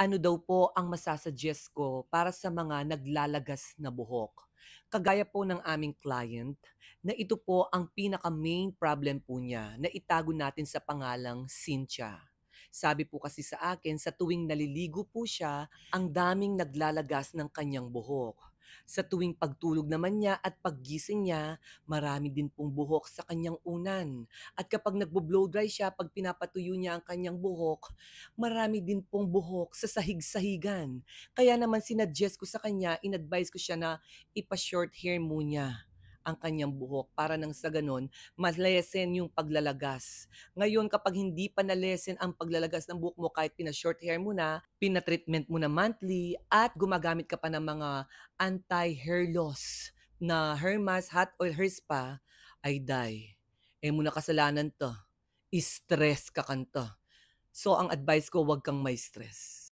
Ano daw po ang masasuggest ko para sa mga naglalagas na buhok? Kagaya po ng aming client na ito po ang pinaka-main problem po niya na itago natin sa pangalang Cynthia. Sabi po kasi sa akin sa tuwing naliligo po siya, ang daming naglalagas ng kanyang buhok. Sa tuwing pagtulog naman niya at paggising niya, marami din pong buhok sa kanyang unan. At kapag nagbo-blow dry siya, pag pinapatuyo niya ang kanyang buhok, marami din pong buhok sa sahig-sahigan. Kaya naman sinuggest ko sa kanya, in-advise ko siya na ipa-short hair muna ang kanyang buhok para nang sa gano'n ma-lessen yung paglalagas. Ngayon kapag hindi pa na-lessen ang paglalagas ng buhok mo kahit pina-short hair mo na, pina-treatment mo na monthly at gumagamit ka pa ng mga anti-hair loss na hair mask, hot oil, hair spa, ay die. Eh muna kasalanan 'to, stress ka kanto. So ang advice ko, 'wag kang may stress.